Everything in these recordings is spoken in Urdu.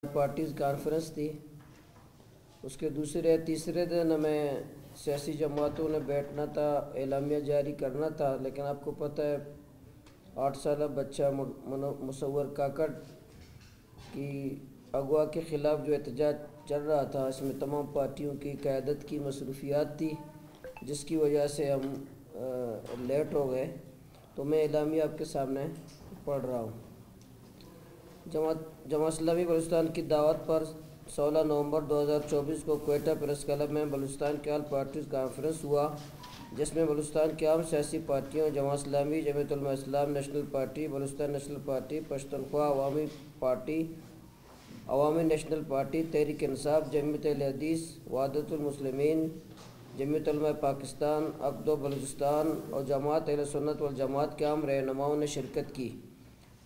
پارٹیز کانفرنس تھی، اس کے تیسرے دن ہمیں سیاسی جماعتوں نے بیٹھنا تھا، اعلامیہ جاری کرنا تھا، لیکن آپ کو پتہ ہے 8 سالہ بچہ مصور کاکڑ کی اغوا کے خلاف جو احتجاج چل رہا تھا، اس میں تمام پارٹیوں کی قیادت کی مصروفیات تھی، جس کی وجہ سے ہم لیٹ ہو گئے۔ تو میں اعلامیہ آپ کے سامنے پڑھ رہا ہوں۔ جماعت اسلامی بلوچستان کی دعوت پر 16 نومبر 2024 کو کوئٹہ پریس کلب میں بلوچستان کے آل پارٹیز کانفرنس ہوا، جس میں بلوچستان کی عام سیاسی پارٹیوں جماعت Islami, Jamiat Ulema Islam, national party, Balochistan national party, Pashtunkhwa Awami party, عوامی نیشنل پارٹی، تحریک انصاف، جمعیت اہل حدیث، وحدت المسلمین، جمعیت علماء پاکستان، عقد و بلوچستان اور جماعت اہل سنت والجماعت کے عام رہنماؤں نے شرکت کی۔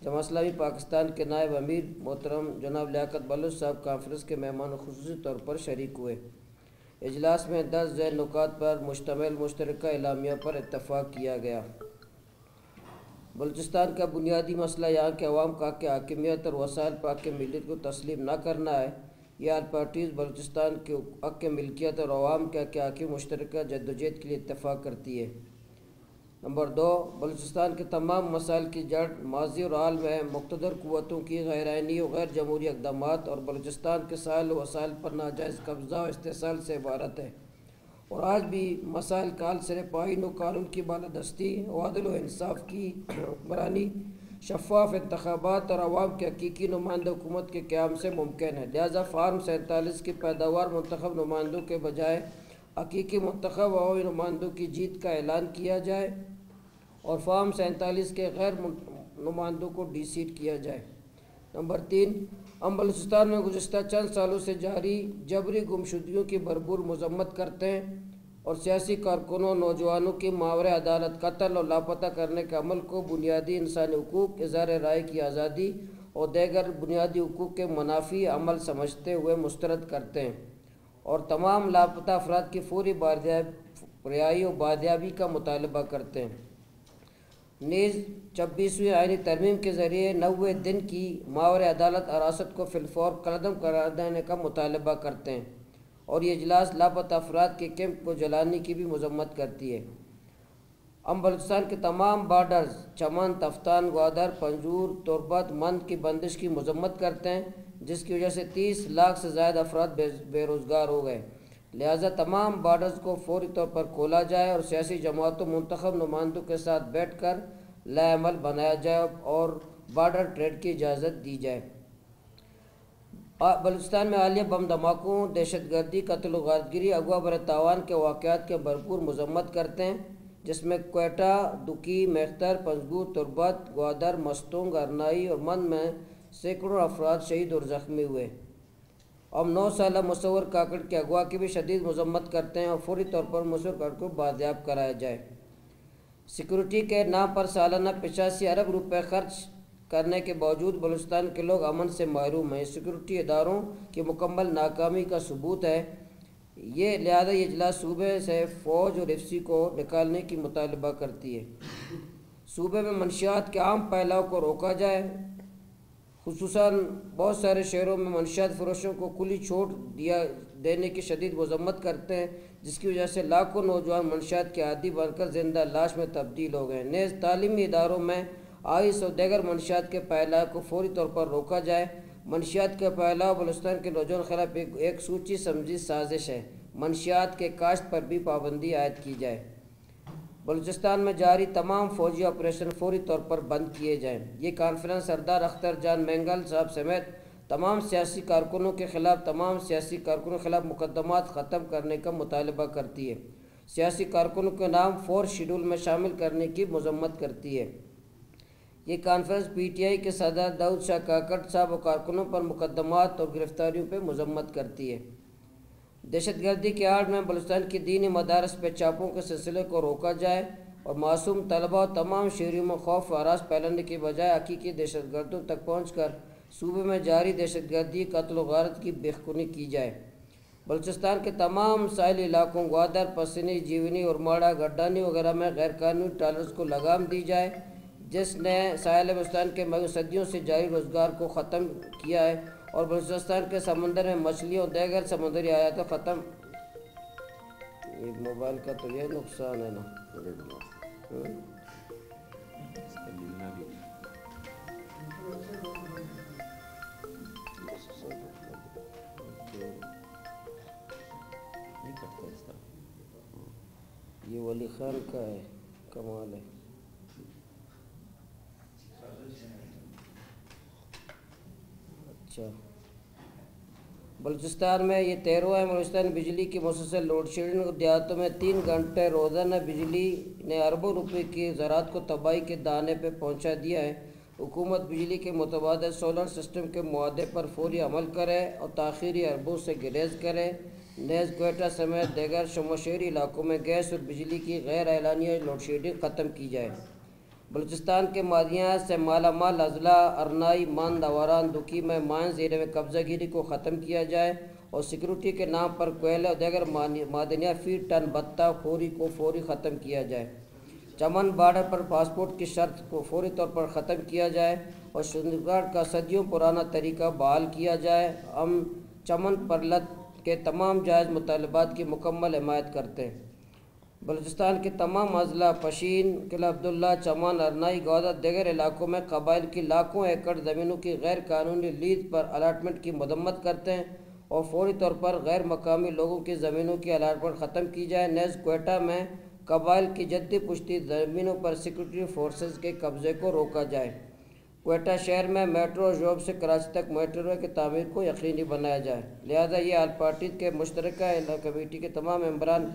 جماعت اسلامی پاکستان کے نائب امیر محترم جناب لیاقت بلوچ صاحب کانفرنس کے مہمان خصوصی طور پر شریک ہوئے۔ اجلاس میں 10 ذیل نکات پر مشتمل مشترکہ اعلامیہ پر اتفاق کیا گیا۔ بلوچستان کا بنیادی مسئلہ یہاں کے عوام کا حق حاکمیت اور وسائل پر حق ملکیت کو تسلیم نہ کرنا ہے۔ یہ آل پارٹیز بلوچستان کے حق ملکیت اور عوام کے حق کی مشترکہ جدوجہد کے لیے اتفاق کرتی ہے۔ نمبر 2، بلوچستان کے تمام مسائل کی جڑ ماضی اور حال میں مقتدر قوتوں کی غیر آئینی و غیر جمہوری اقدامات اور بلوچستان کے ساحل و وسائل پر ناجائز قبضہ و استحصال سے عبارت ہے، اور آج بھی مسائل کا حل صرف آئین و قانون کی بالادستی، عدل و انصاف کی حکمرانی، شفاف انتخابات اور عوام کے حقیقی نمائندہ حکومت کے قیام سے ممکن ہے۔ لہذا فارم 47 کی پیداوار منتخب نمائندوں کے بجائے حقیقی منتخب عوامی نمائندوں کی جیت کا اعلان کیا جائے اور فارم 47 کے غیر نمائندوں کو ڈی سیٹ کیا جائے۔ نمبر 3، ہم بلوچستان میں گزشتہ چند سالوں سے جاری جبری گمشدگیوں کی بھرپور مذمت کرتے ہیں اور سیاسی کارکنوں اور نوجوانوں کی ماورا عدالت قتل اور لاپتہ کرنے کے عمل کو بنیادی انسانی حقوق، اظہار رائے کی آزادی اور دیگر بنیادی حقوق کے منافی عمل سمجھتے ہوئے مسترد کرتے ہیں اور تمام لاپتہ افراد کی فوری رہائی و بازیابی کا مطالبہ کرتے ہیں۔ نیز 26ویں آئینی ترمیم کے ذریعے 90 دن کی ماورا عدالت حراست کو فی الفور کالعدم قرار دینے کا مطالبہ کرتے ہیں، اور یہ اجلاس لاپتہ افراد کے کیمپ کو جلانے کی بھی مذمت کرتی ہے۔ ہم بلوچستان کے تمام بارڈرز چمن، تفتان، گوادر، پنجور، تربت، مند کی بندش کی مذمت کرتے ہیں، جس کی وجہ سے 30 لاکھ سے زائد افراد بے روزگار ہو گئے۔ لہذا تمام بارڈرز کو فوری طور پر کھولا جائے اور سیاسی جماعتوں منتخب نمائندوں کے ساتھ بیٹھ کر لائحہ بنایا جائے اور بارڈر ٹریڈ کی اجازت دی جائے۔ بلوچستان میں حالیہ بم دھماکوں، دہشت گردی، قتل و غارت گری، اغوا برائے تاوان کے واقعات کے بھرپور مذمت کرتے ہیں، جس میں کوئٹہ، دکی، میختر، پنجگور، تربت، گوادر، مستونگ، ارنائی اور مند میں سینکڑوں افراد شہید اور زخمی ہوئے۔ ہم 9 سالہ مصور کاکڑ کے اغوا کی بھی شدید مذمت کرتے ہیں اور فوری طور پر مصور کاکڑ کو بازیاب کرایا جائے۔ سیکورٹی کے نام پر سالانہ 85 ارب روپے خرچ کرنے کے باوجود بلوچستان کے لوگ امن سے محروم ہیں۔ سیکورٹی اداروں کی مکمل ناکامی کا ثبوت ہے۔ لہذا یہ اجلاس صوبے سے فوج اور ایف سی کو نکالنے کی مطالبہ کرتی ہے۔ صوبے میں منشیات کے عام پھیلاؤ کو روکا جائے، خصوصاً بہت سارے شہروں میں منشیات فروشوں کو کھلی چھوٹ دینے کی شدید مذمت کرتے ہیں، جس کی وجہ سے لاکھوں نوجوان منشیات کے عادی بن کر زندہ لاش میں تبدیل ہو گئے۔ نیز تعلیمی اداروں میں آئس اور دیگر منشیات کے پھیلاؤ کو فوری طور پر روکا جائے۔ منشیات کا پھیلاؤ بلوچستان کے نوجوان کے خلاف ایک سوچی سمجھی سازش ہے۔ منشیات کے کاشت پر بھی پابندی عائد کی جائے۔ بلوچستان میں جاری تمام فوجی آپریشن فوری طور پر بند کیے جائیں۔ یہ کانفرنس سردار اختر جان مینگل صاحب سمیت تمام سیاسی کارکنوں کے خلاف مقدمات ختم کرنے کا مطالبہ کرتی ہے۔ سیاسی کارکنوں کے نام 4 شیڈول میں شامل کرنے کی مذمت کرتی ہے۔ یہ کانفرنس پی ٹی آئی کے صدر داؤد شاہ کاکڑ صاحب اور کارکنوں پر مقدمات اور گرفتاریوں پر مذمت کرتی ہے۔ دہشت گردی کے آڑ میں بلوچستان کی دینی مدارس پہ چاپوں کے سلسلے کو روکا جائے اور معصوم طلبہ اور تمام شہریوں میں خوف و ہراس پھیلانے کی بجائے حقیقی دہشت گردوں تک پہنچ کر صوبے میں جاری دہشت گردی، قتل و غارت کی بےخونی کی جائے۔ بلوچستان کے تمام ساحلی علاقوں گوادر، پسینی، جیونی اور ماڑا، گڈانی وغیرہ میں غیر قانونی ٹرالرز کو لگام دی جائے، جس نے ساحل بلوچستان کے صدیوں سے جاری روزگار کو ختم کیا ہے اور بلوچستان کے سمندر میں مچھلیوں دیگر سمندری حیات کو ختم. یہ موبائل کا تو یہ نقصان ہے نا. یہ ولی خان کا ہے, کمال ہے. اچھا, بلوچستان میں یہ 13واں بلوچستان بجلی کی مسلسل لوڈ شیڈنگ. دیہاتوں میں 3 گھنٹے روزانہ بجلی نے اربوں روپے کی زراعت کو تباہی کے دانے پہ پہنچا دیا ہے. حکومت بجلی کے متبادل سولر سسٹم کے معاہدے پر فوری عمل کرے اور تاخیری اربوں سے گریز کرے. نیز کوئٹہ سمیت دیگر شمال شہری علاقوں میں گیس اور بجلی کی غیر اعلانیہ لوڈ شیڈنگ ختم کی جائے. بلوچستان کے معدنیات سے مالا مال اضلاع ارنائی, ماند, اوران, دکی میں مائن زیر میں قبضہ گیری کو ختم کیا جائے اور سیکورٹی کے نام پر کوئلہ اور دیگر معدنیات فی ٹن بتہ خوری کو فوری ختم کیا جائے. چمن بارڈر پر پاسپورٹ کی شرط کو فوری طور پر ختم کیا جائے اور شناخت کا صدیوں پرانا طریقہ بحال کیا جائے. ہم چمن پرلت کے تمام جائز مطالبات کی مکمل حمایت کرتے ہیں. بلوچستان کے تمام اضلاع پشین, قلعہ عبداللہ, چمن, ارنائی, گودا دیگر علاقوں میں قبائل کی لاکھوں ایکڑ زمینوں کی غیر قانونی لیز پر الاٹمنٹ کی مذمت کرتے ہیں اور فوری طور پر غیر مقامی لوگوں کی زمینوں کی الاٹمنٹ ختم کی جائے. نیز کوئٹہ میں قبائل کی جدی پشتی زمینوں پر سیکورٹی فورسز کے قبضے کو روکا جائے. کوئٹہ شہر میں میٹرو جوب سے کراچی تک میٹرو وے کی تعمیر کو یقینی بنایا جائے. لہذا یہ آل پارٹی کے مشترکہ کمیٹی کے تمام ممبران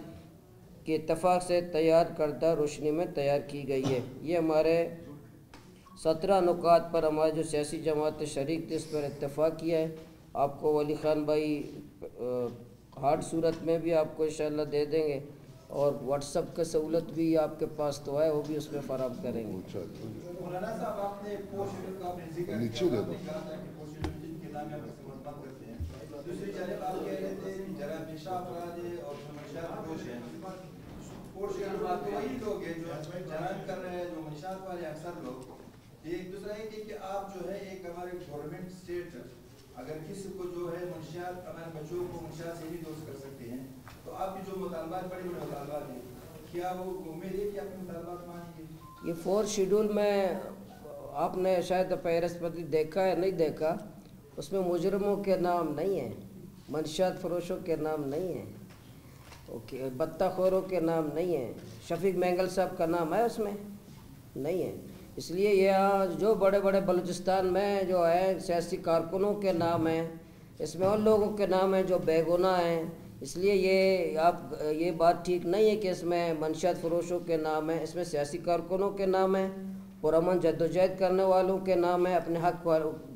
کے اتفاق سے تیار کردہ روشنی میں تیار کی گئی ہے. یہ ہمارے 17 نکات پر ہماری جو سیاسی جماعت شریک تھی اس پر اتفاق کیا ہے. آپ کو ولی خان بھائی ہارڈ صورت میں بھی آپ کو انشاءاللہ دے دیں گے اور واٹس ایپ کا سہولت بھی آپ کے پاس تو ہے, وہ بھی اس میں فراہم کریں گے. مولانا صاحب, آپ نے پوسٹ کا ذکر کیا کہ پوسٹ کے نام میں مذمت کرتے ہیں. دوسری جانب آپ کہہ رہے تھے جرائم پیشہ افراد اور منشیات فروش ہیں. پوسٹ کے بعد وہی لوگ ہیں جو جرائم کر رہے ہیں, جو منشیات والے اکثر لوگ. ایک دوسرا ہے کہ آپ جو ہے ایک ہمارے گورنمنٹ اسٹیٹ اگر کسی کو جو ہے منشیات ہمارے بچوں کو منشیات سے بھی دوست کر سکتے ہیں, تو آپ کی جو مطالبات بڑے بڑے مطالبات ہیں, کیا وہ امید ہے کہ آپ کے مطالبات مانیں گے؟ یہ 4 شیڈول میں آپ نے شاید فہرست دیکھا ہے, نہیں دیکھا, اس میں مجرموں کے نام نہیں ہیں, منشیات فروشوں کے نام نہیں ہیں, اوکے, بتہ خوروں کے نام نہیں ہیں, شفیق مینگل صاحب کا نام ہے اس میں نہیں ہے. اس لیے یہ جو بڑے بڑے بلوچستان میں جو ہے سیاسی کارکنوں کے نام ہیں, اس میں ان لوگوں کے نام ہیں جو بے گناہ ہیں. اس لیے یہ بات ٹھیک نہیں ہے کہ اس میں منشیات فروشوں کے نام ہیں. اس میں سیاسی کارکنوں کے نام ہیں, پرامن جدوجہد کرنے والوں کے نام ہیں, اپنے حق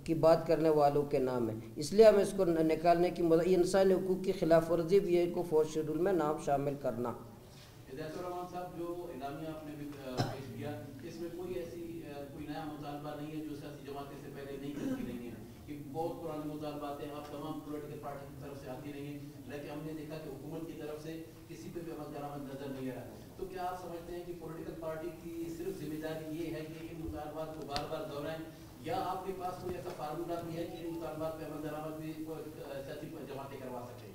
کی بات کرنے والوں کے نام ہیں. اس لیے ہم اس کو نکالنے کی انسانی حقوق کی خلاف ورزی بھی ہے کو 4 شیڈول میں نام شامل کرنا. ہدایت الرحمان صاحب, جو اعلامیہ آپ نے بھی پیش کیا, اس میں کوئی نیا مطالبہ نہیں ہے جو سیاسی جماعتیں سے پہلے نہیں کرتی رہی ہیں, کہ بہت پرانے مطالبات ہیں, آپ تمام پولیٹیکل پارٹی کی طرف سے آتی رہی ہیں, لیکن ہم نے دیکھا کہ حکومت کی طرف سے کسی پہ بھی عمل درآمد نظر نہیں آ رہا. تو کیا آپ سمجھتے ہیں کہ پولیٹیکل پارٹی کی صرف ذمہ داری یہ ہے کہ ان مطالبات کو بار بار دہرائیں, یا آپ کے پاس کوئی ایسا فارمولہ بھی ہے کہ ان مطالبات پہ عمل درآمد بھی سیاسی جماعتیں کروا سکیں؟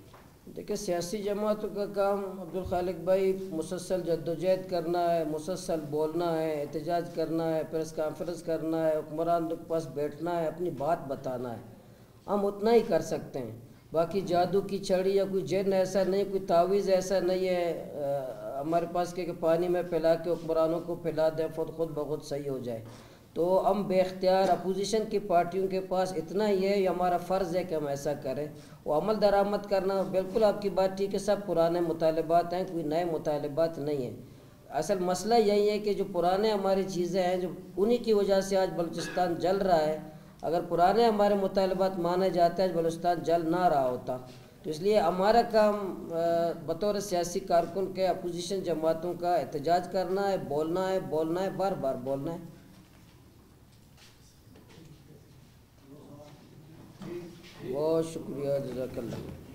دیکھیں, سیاسی جماعتوں کا کام عبدالخالق بھائی مسلسل جدوجہد کرنا ہے, مسلسل بولنا ہے, احتجاج کرنا ہے, پریس کانفرنس کرنا ہے, حکمران کے پاس بیٹھنا ہے, اپنی بات بتانا ہے. ہم اتنا ہی کر سکتے ہیں. باقی جادو کی چھڑی یا کوئی جن ایسا نہیں, کوئی تعویذ ایسا نہیں ہے ہمارے پاس کہ پانی میں پھیلا کے حکمرانوں کو پھیلا دیں خود بخود صحیح ہو جائے. تو ہم بے اختیار اپوزیشن کی پارٹیوں کے پاس اتنا ہی ہے, یہ ہمارا فرض ہے کہ ہم ایسا کریں. وہ عمل درآمد کرنا, بالکل آپ کی بات ٹھیک ہے, سب پرانے مطالبات ہیں, کوئی نئے مطالبات نہیں ہیں. اصل مسئلہ یہی ہے کہ جو پرانے ہماری چیزیں ہیں, جو انہی کی وجہ سے آج بلوچستان جل رہا ہے. اگر پرانے ہمارے مطالبات مانے جاتے ہیں, بلوچستان جل نہ رہا ہوتا. تو اس لیے ہمارا کام بطور سیاسی کارکن کے اپوزیشن جماعتوں کا احتجاج کرنا ہے, بولنا ہے, بار بار بولنا ہے. بہت شکریہ, جزاک اللہ.